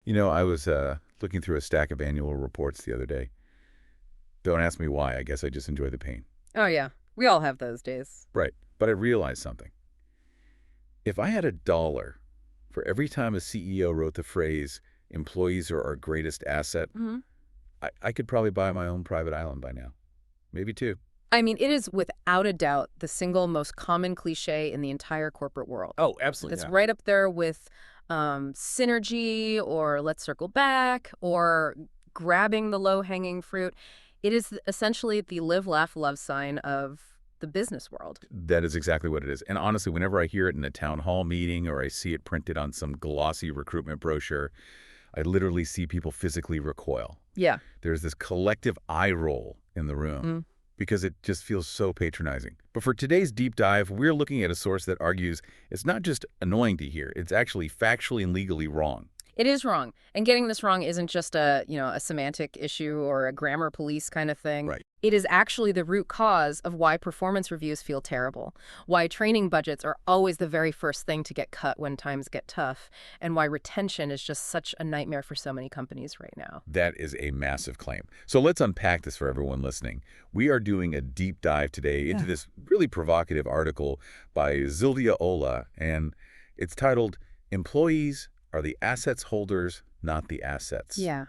I was looking through a stack of annual reports the other day. Don't ask me why. I guess I just enjoy the pain. Oh, yeah. We all have those days. Right. But I realized something. If I had $1 for every time a CEO wrote the phrase, employees are our greatest asset, hmm I could probably buy my own private island by now. Maybe two. I mean, it is without a doubt the single most common cliche in the entire corporate world. Oh, absolutely, It's yeah. right up there with synergy or let's circle back or grabbing the low-hanging fruit. It is essentially the live, laugh, love sign of the business world. That is exactly what it is. And honestly, whenever I hear it in a town hall meeting or I see it printed on some glossy recruitment brochure, I literally see people physically recoil. Yeah. There's this collective eye roll in the room Mm. because it just feels so patronizing. But for today's deep dive, we're looking at a source that argues it's not just annoying to hear, it's actually factually and legally wrong. It is wrong. And getting this wrong isn't just a semantic issue or a grammar police kind of thing. Right. It is actually the root cause of why performance reviews feel terrible, why training budgets are always the very first thing to get cut when times get tough, and why retention is just such a nightmare for so many companies right now. That is a massive claim. So let's unpack this for everyone listening. We are doing a deep dive today into this really provocative article by Zildia Ola, and it's titled, Employees are the assets holders, not the assets. Yeah.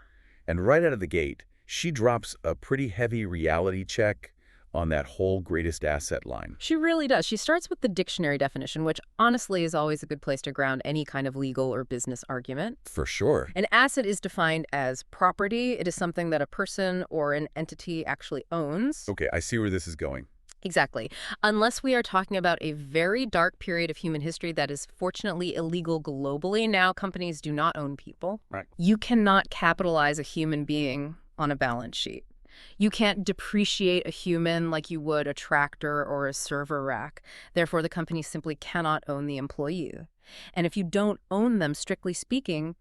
And right out of the gate, she drops a pretty heavy reality check on that whole greatest asset line. She really does. She starts with the dictionary definition, which honestly is always a good place to ground any kind of legal or business argument. For sure. An asset is defined as property. It is something that a person or an entity actually owns. Okay, I see where this is going. Exactly. Unless we are talking about a very dark period of human history that is fortunately illegal globally. Now companies do not own people. Right. You cannot capitalize a human being on a balance sheet. You can't depreciate a human like you would a tractor or a server rack. Therefore, the company simply cannot own the employee. And if you don't own them, strictly speaking,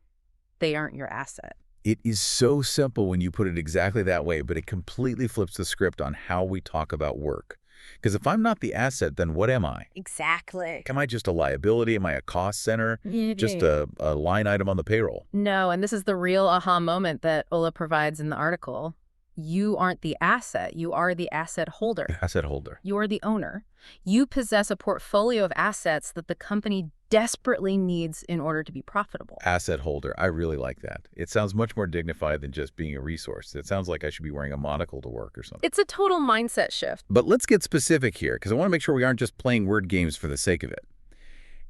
they aren't your asset. It is so simple when you put it exactly that way, but it completely flips the script on how we talk about work. Because if I'm not the asset, then what am I? Exactly. Am I just a liability? Am I a cost center? Just a line item on the payroll? No, and this is the real aha moment that Ola provides in the article. You aren't the asset. You are the asset holder. Asset holder. You are the owner. You possess a portfolio of assets that the company desperately needs in order to be profitable. Asset holder. I really like that. It sounds much more dignified than just being a resource. It sounds like I should be wearing a monocle to work or something. It's a total mindset shift. But let's get specific here, because I want to make sure we aren't just playing word games for the sake of it.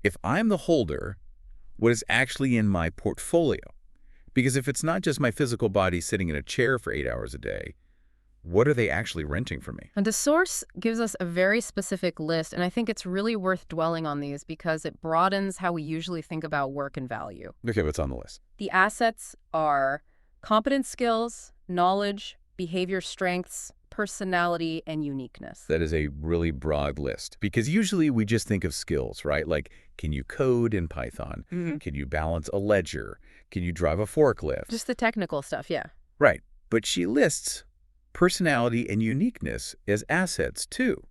If I'm the holder, what is actually in my portfolio? Because if it's not just my physical body sitting in a chair for 8 hours a day, what are they actually renting from me? And the source gives us a very specific list, and I think it's really worth dwelling on these because it broadens how we usually think about work and value. Okay, what's on the list? The assets are competence skills, knowledge, behavior strengths, personality, and uniqueness. That is a really broad list, because usually we just think of skills, right? Like, can you code in Python? Can you balance a ledger? Can you drive a forklift? Just the technical stuff, yeah. Right. But she lists personality and uniqueness as assets, too.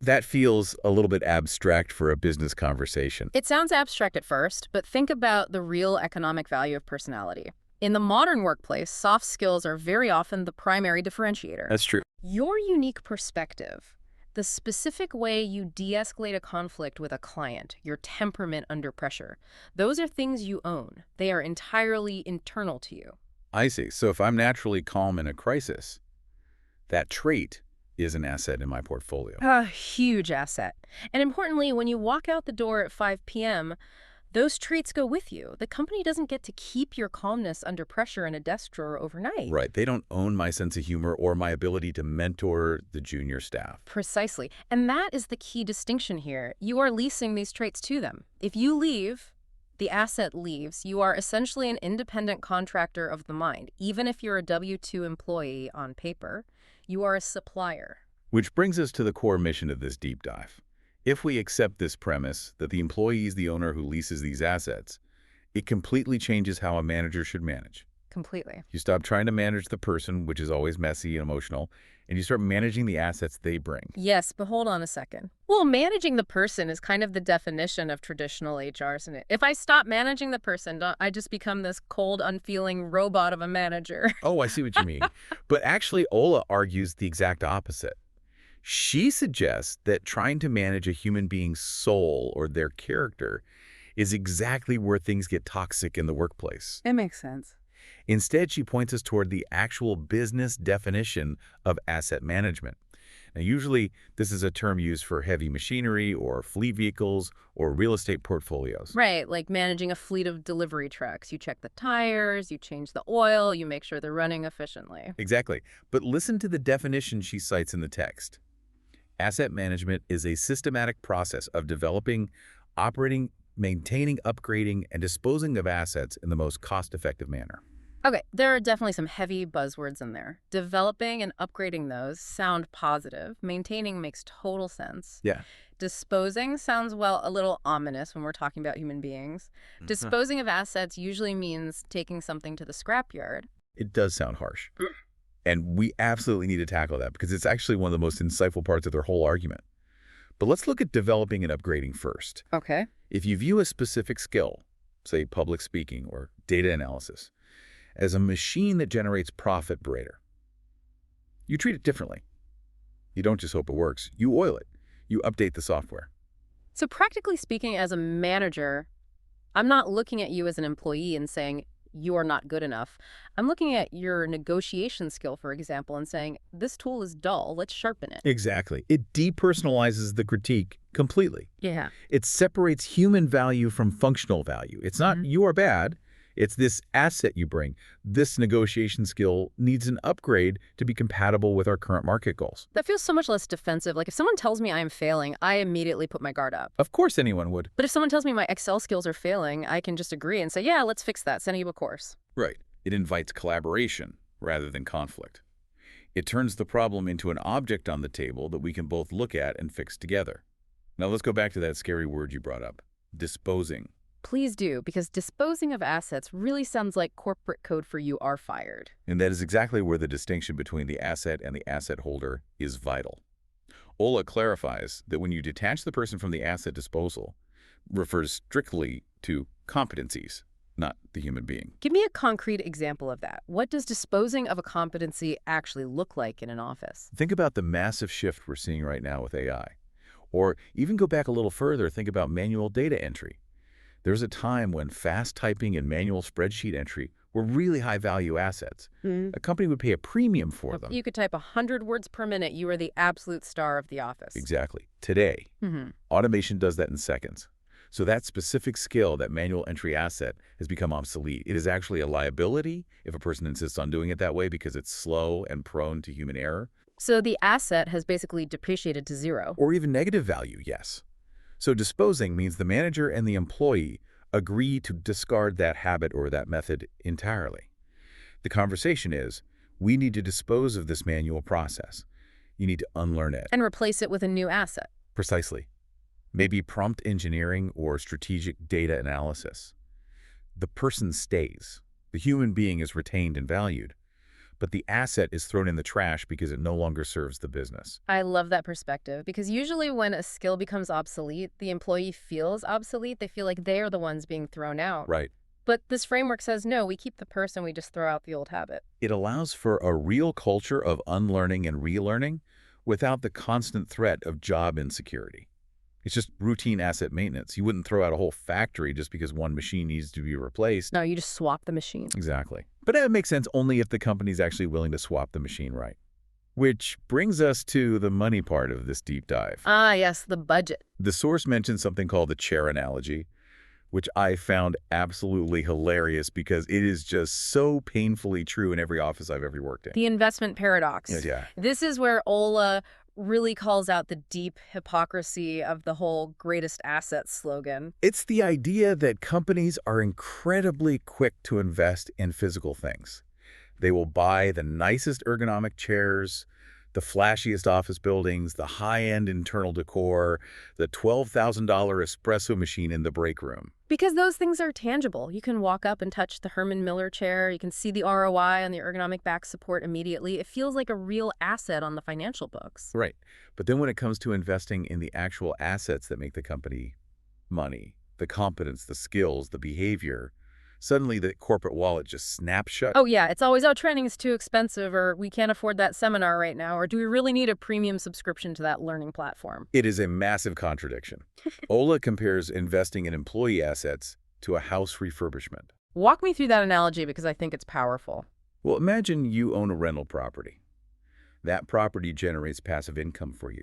That feels a little bit abstract for a business conversation. It sounds abstract at first, but think about the real economic value of personality. In the modern workplace, soft skills are very often the primary differentiator. That's true. Your unique perspective, the specific way you de-escalate a conflict with a client, your temperament under pressure, those are things you own. They are entirely internal to you. I see. So if I'm naturally calm in a crisis, that trait is an asset in my portfolio. A huge asset. And importantly, when you walk out the door at 5 p.m., those traits go with you. The company doesn't get to keep your calmness under pressure in a desk drawer overnight. Right. They don't own my sense of humor or my ability to mentor the junior staff. Precisely. And that is the key distinction here. You are leasing these traits to them. If you leave, the asset leaves. You are essentially an independent contractor of the mind. Even if you're a W-2 employee on paper, you are a supplier. Which brings us to the core mission of this deep dive. If we accept this premise that the employee is the owner who leases these assets, it completely changes how a manager should manage. Completely. You stop trying to manage the person, which is always messy and emotional, and you start managing the assets they bring. Yes, but hold on a second. Well, managing the person is kind of the definition of traditional HR, isn't it? If I stop managing the person, don't I just become this cold, unfeeling robot of a manager? Oh, I see what you mean. But actually, Ola argues the exact opposite. She suggests that trying to manage a human being's soul or their character is exactly where things get toxic in the workplace. It makes sense. Instead, she points us toward the actual business definition of asset management. Now, usually, this is a term used for heavy machinery or fleet vehicles or real estate portfolios. Right, like managing a fleet of delivery trucks. You check the tires, you change the oil, you make sure they're running efficiently. Exactly. But listen to the definition she cites in the text. Asset management is a systematic process of developing, operating, maintaining, upgrading, and disposing of assets in the most cost-effective manner. Okay, there are definitely some heavy buzzwords in there. Developing and upgrading those sound positive. Maintaining makes total sense. Yeah. Disposing sounds, well, a little ominous when we're talking about human beings. Mhm. Disposing of assets usually means taking something to the scrapyard. It does sound harsh. And we absolutely need to tackle that because it's actually one of the most insightful parts of their whole argument. But let's look at developing and upgrading first. Okay. If you view a specific skill, say public speaking or data analysis, as a machine that generates profit per rate, you treat it differently. You don't just hope it works. You oil it. You update the software. So practically speaking, as a manager, I'm not looking at you as an employee and saying, you are not good enough. I'm looking at your negotiation skill, for example, and saying, this tool is dull, let's sharpen it. Exactly. It depersonalizes the critique completely. Yeah. It separates human value from functional value. It's not you are bad. It's this asset you bring. This negotiation skill needs an upgrade to be compatible with our current market goals. That feels so much less defensive. Like if someone tells me I am failing, I immediately put my guard up. Of course anyone would. But if someone tells me my Excel skills are failing, I can just agree and say, yeah, let's fix that, send you a course. Right. It invites collaboration rather than conflict. It turns the problem into an object on the table that we can both look at and fix together. Now let's go back to that scary word you brought up, disposing. Please do, because disposing of assets really sounds like corporate code for you are fired. And that is exactly where the distinction between the asset and the asset holder is vital. Ola clarifies that when you detach the person from the asset disposal, refers strictly to competencies, not the human being. Give me a concrete example of that. What does disposing of a competency actually look like in an office? Think about the massive shift we're seeing right now with AI. Or even go back a little further, think about manual data entry. There's a time when fast typing and manual spreadsheet entry were really high-value assets. A company would pay a premium for them. You could type 100 words per minute. You are the absolute star of the office. Exactly. Today, automation does that in seconds. So that specific skill, that manual entry asset, has become obsolete. It is actually a liability if a person insists on doing it that way because it's slow and prone to human error. So the asset has basically depreciated to zero. Or even negative value, yes. So disposing means the manager and the employee agree to discard that habit or that method entirely. The conversation is, we need to dispose of this manual process. You need to unlearn it. And replace it with a new asset. Precisely. Maybe prompt engineering or strategic data analysis. The person stays. The human being is retained and valued. But the asset is thrown in the trash because it no longer serves the business. I love that perspective because usually when a skill becomes obsolete, the employee feels obsolete. They feel like they are the ones being thrown out. Right. But this framework says, no, we keep the person, we just throw out the old habit. It allows for a real culture of unlearning and relearning without the constant threat of job insecurity. It's just routine asset maintenance. You wouldn't throw out a whole factory just because one machine needs to be replaced. No, you just swap the machine. Exactly. But it makes sense only if the company's actually willing to swap the machine right. Which brings us to the money part of this deep dive. Ah, yes, the budget. The source mentions something called the chair analogy, which I found absolutely hilarious because it is just so painfully true in every office I've ever worked in. The investment paradox. Yeah. This is where Ola really calls out the deep hypocrisy of the whole greatest assets slogan. It's the idea that companies are incredibly quick to invest in physical things. They will buy the nicest ergonomic chairs, The flashiest office buildings, the high-end internal decor, the $12,000 espresso machine in the break room. Because those things are tangible. You can walk up and touch the Herman Miller chair. You can see the ROI on the ergonomic back support immediately. It feels like a real asset on the financial books. Right. But then when it comes to investing in the actual assets that make the company money, the competence, the skills, the behavior, suddenly the corporate wallet just snaps shut. Oh, yeah, it's always, oh, training is too expensive, or we can't afford that seminar right now, or do we really need a premium subscription to that learning platform? It is a massive contradiction. Ola compares investing in employee assets to a house refurbishment. Walk me through that analogy because I think it's powerful. Well, imagine you own a rental property. That property generates passive income for you.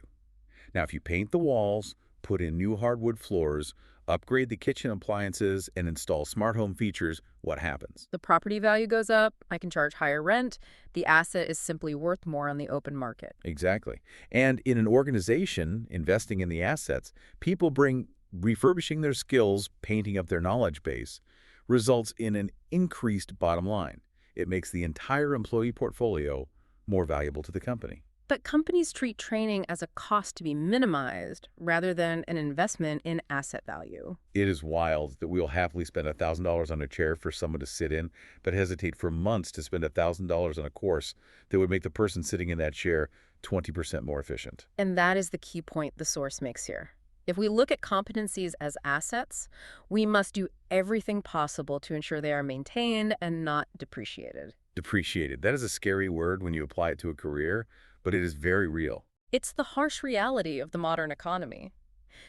Now, if you paint the walls, put in new hardwood floors, upgrade the kitchen appliances, and install smart home features, what happens? The property value goes up, I can charge higher rent, the asset is simply worth more on the open market. Exactly. And in an organization investing in the assets, people bring refurbishing their skills, painting up their knowledge base, results in an increased bottom line. It makes the entire employee portfolio more valuable to the company. But companies treat training as a cost to be minimized rather than an investment in asset value. It is wild that we'll happily spend $1,000 on a chair for someone to sit in, but hesitate for months to spend $1,000 on a course that would make the person sitting in that chair 20% more efficient. And that is the key point the source makes here. If we look at competencies as assets, we must do everything possible to ensure they are maintained and not depreciated. Depreciated. That is a scary word when you apply it to a career, but it is very real. It's the harsh reality of the modern economy.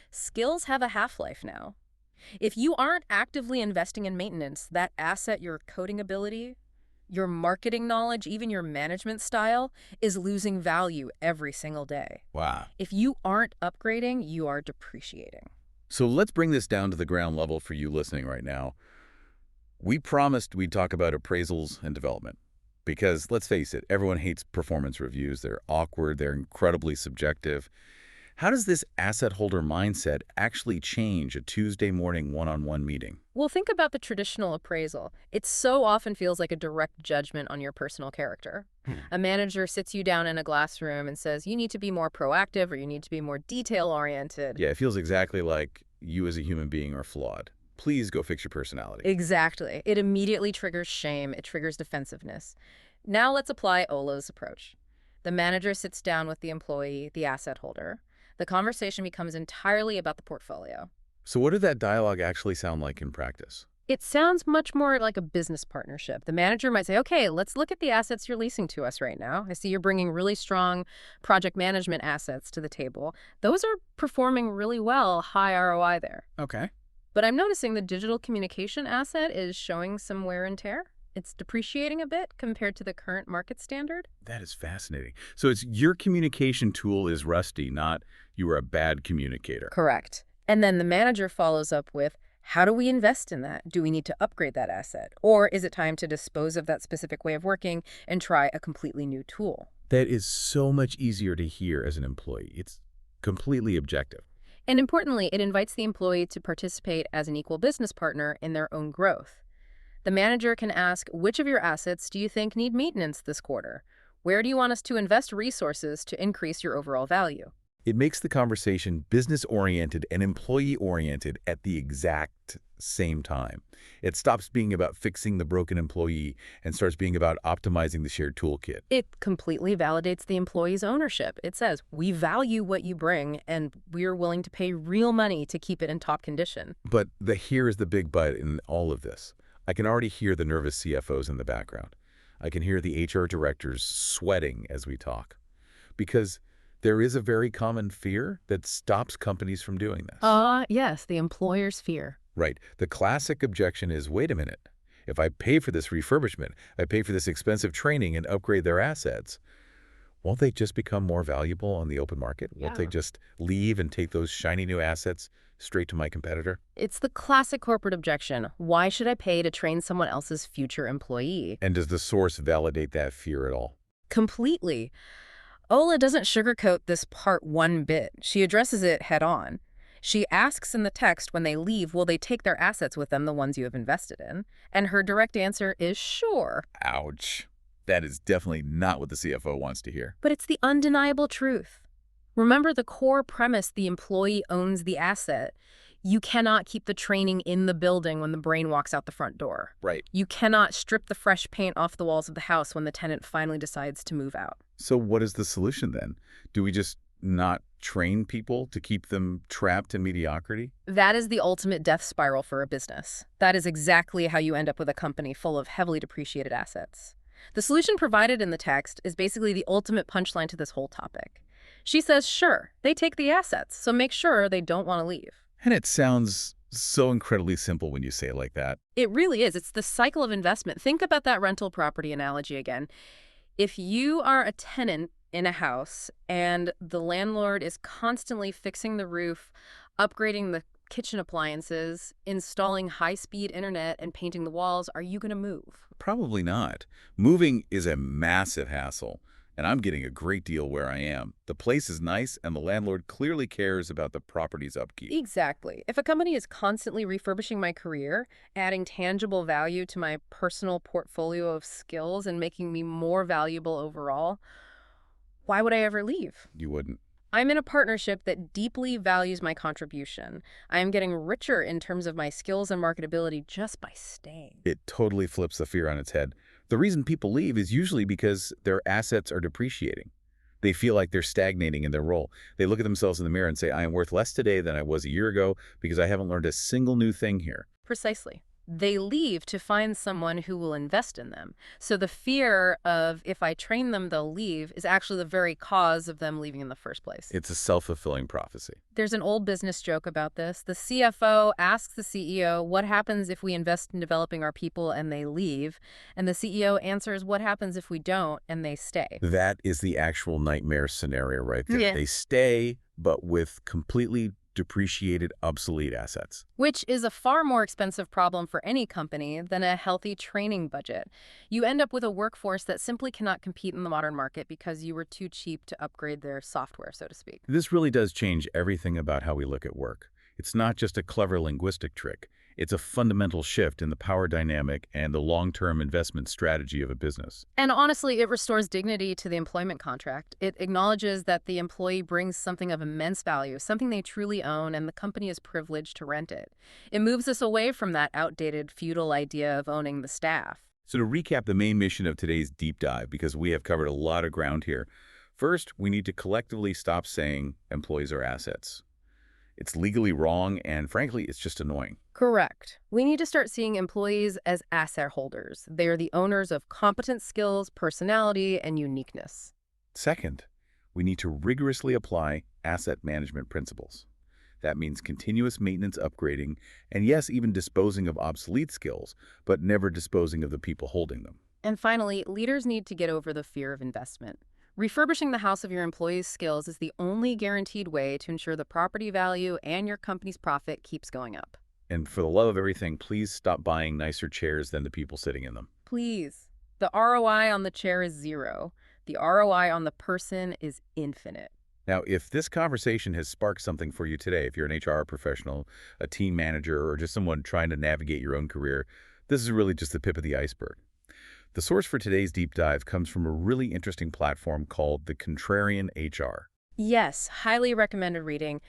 Skills have a half-life now. If you aren't actively investing in maintenance, that asset, your coding ability, your marketing knowledge, even your management style, is losing value every single day. Wow. If you aren't upgrading, you are depreciating. So let's bring this down to the ground level for you listening right now. We promised we'd talk about appraisals and development. Because, let's face it, everyone hates performance reviews. They're awkward. They're incredibly subjective. How does this asset holder mindset actually change a Tuesday morning one-on-one meeting? Well, think about the traditional appraisal. It so often feels like a direct judgment on your personal character. A manager sits you down in a glass room and says, you need to be more proactive or you need to be more detail-oriented. Yeah, it feels exactly like you as a human being are flawed. Please go fix your personality. Exactly. It immediately triggers shame. It triggers defensiveness. Now let's apply Ola's approach. The manager sits down with the employee, the asset holder. The conversation becomes entirely about the portfolio. So what did that dialogue actually sound like in practice? It sounds much more like a business partnership. The manager might say, okay, let's look at the assets you're leasing to us right now. I see you're bringing really strong project management assets to the table. Those are performing really well, high ROI there. Okay. But I'm noticing the digital communication asset is showing some wear and tear. It's depreciating a bit compared to the current market standard. That is fascinating. So it's your communication tool is rusty, not you are a bad communicator. Correct. And then the manager follows up with, how do we invest in that? Do we need to upgrade that asset? Or is it time to dispose of that specific way of working and try a completely new tool? That is so much easier to hear as an employee. It's completely objective. And importantly, it invites the employee to participate as an equal business partner in their own growth. The manager can ask, which of your assets do you think need maintenance this quarter? Where do you want us to invest resources to increase your overall value? It makes the conversation business-oriented and employee-oriented at the exact same time. It stops being about fixing the broken employee and starts being about optimizing the shared toolkit. It completely validates the employee's ownership. It says, we value what you bring, and we're willing to pay real money to keep it in top condition. But here is the big but in all of this. I can already hear the nervous CFOs in the background. I can hear the HR directors sweating as we talk. Because there is a very common fear that stops companies from doing this. Yes, the employer's fear. Right. The classic objection is, wait a minute. If I pay for this refurbishment, I pay for this expensive training and upgrade their assets, won't they just become more valuable on the open market? Won't they just leave and take those shiny new assets straight to my competitor? It's the classic corporate objection. Why should I pay to train someone else's future employee? And does the source validate that fear at all? Completely. Ola doesn't sugarcoat this part one bit. She addresses it head on. She asks in the text when they leave, will they take their assets with them, the ones you have invested in? And her direct answer is sure. Ouch. That is definitely not what the CFO wants to hear. But it's the undeniable truth. Remember the core premise: the employee owns the asset. You cannot keep the training in the building when the brain walks out the front door. Right. You cannot strip the fresh paint off the walls of the house when the tenant finally decides to move out. So what is the solution then? Do we just not train people to keep them trapped in mediocrity? That is the ultimate death spiral for a business. That is exactly how you end up with a company full of heavily depreciated assets. The solution provided in the text is basically the ultimate punchline to this whole topic. She says, sure, they take the assets, so make sure they don't want to leave. And it sounds so incredibly simple when you say it like that. It really is. It's the cycle of investment. Think about that rental property analogy again. If you are a tenant in a house and the landlord is constantly fixing the roof, upgrading the kitchen appliances, installing high-speed internet, and painting the walls, are you going to move? Probably not. Moving is a massive hassle, and I'm getting a great deal where I am. The place is nice, and the landlord clearly cares about the property's upkeep. Exactly. If a company is constantly refurbishing my career, adding tangible value to my personal portfolio of skills, and making me more valuable overall, why would I ever leave? You wouldn't. I'm in a partnership that deeply values my contribution. I am getting richer in terms of my skills and marketability just by staying. It totally flips the fear on its head. The reason people leave is usually because their assets are depreciating. They feel like they're stagnating in their role. They look at themselves in the mirror and say, I am worth less today than I was a year ago because I haven't learned a single new thing here. Precisely. They leave to find someone who will invest in them. So the fear of if I train them, they'll leave is actually the very cause of them leaving in the first place. It's a self-fulfilling prophecy. There's an old business joke about this. The CFO asks the CEO, what happens if we invest in developing our people and they leave? And the CEO answers, what happens if we don't and they stay? That is the actual nightmare scenario right there. Yeah. They stay, but with completely depreciated, obsolete assets. Which is a far more expensive problem for any company than a healthy training budget. You end up with a workforce that simply cannot compete in the modern market because you were too cheap to upgrade their software, so to speak. This really does change everything about how we look at work. It's not just a clever linguistic trick. It's a fundamental shift in the power dynamic and the long-term investment strategy of a business. And honestly, it restores dignity to the employment contract. It acknowledges that the employee brings something of immense value, something they truly own, and the company is privileged to rent it. It moves us away from that outdated, feudal idea of owning the staff. So to recap the main mission of today's deep dive, because we have covered a lot of ground here, first, we need to collectively stop saying employees are assets. It's legally wrong, and frankly, it's just annoying. Correct. We need to start seeing employees as asset holders. They are the owners of competent skills, personality, and uniqueness. Second, we need to rigorously apply asset management principles. That means continuous maintenance upgrading, and yes, even disposing of obsolete skills, but never disposing of the people holding them. And finally, leaders need to get over the fear of investment. Refurbishing the house of your employees' skills is the only guaranteed way to ensure the property value and your company's profit keeps going up. And for the love of everything, please stop buying nicer chairs than the people sitting in them. Please. The ROI on the chair is zero. The ROI on the person is infinite. Now, if this conversation has sparked something for you today, if you're an HR professional, a team manager, or just someone trying to navigate your own career, this is really just the tip of the iceberg. The source for today's deep dive comes from a really interesting platform called The Contrarian HR. Yes, highly recommended reading.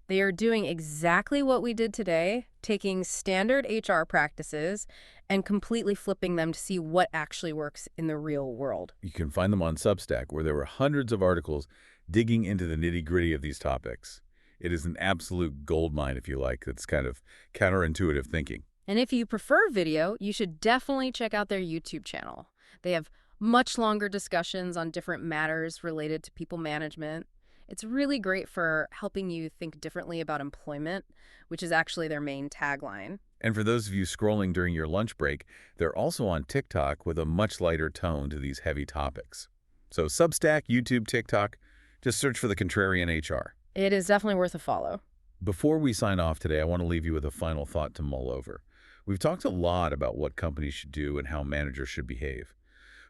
They are doing exactly what we did today, taking standard HR practices and completely flipping them to see what actually works in the real world. You can find them on Substack, where there were hundreds of articles digging into the nitty-gritty of these topics. It is an absolute goldmine, if you like. It's kind of counterintuitive thinking. And if you prefer video, you should definitely check out their YouTube channel. They have much longer discussions on different matters related to people management. It's really great for helping you think differently about employment, which is actually their main tagline. And for those of you scrolling during your lunch break, they're also on TikTok with a much lighter tone to these heavy topics. So Substack, YouTube, TikTok, just search for The Contrarian HR. It is definitely worth a follow. Before we sign off today, I want to leave you with a final thought to mull over. We've talked a lot about what companies should do and how managers should behave.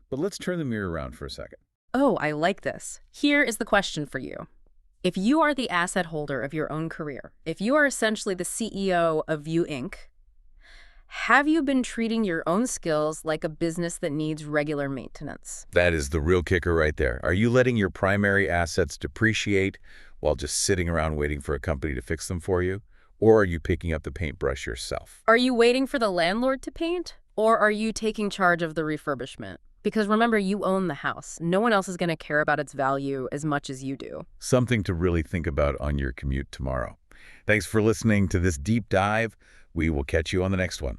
But let's turn the mirror around for a second. Oh, I like this. Here is the question for you. If you are the asset holder of your own career, if you are essentially the CEO of You Inc., Have you been treating your own skills like a business that needs regular maintenance? That is the real kicker right there. Are you letting your primary assets depreciate while just sitting around waiting for a company to fix them for you? Or are you picking up the paintbrush yourself? Are you waiting for the landlord to paint? Or are you taking charge of the refurbishment? Because remember, you own the house. No one else is going to care about its value as much as you do. Something to really think about on your commute tomorrow. Thanks for listening to this deep dive. We will catch you on the next one.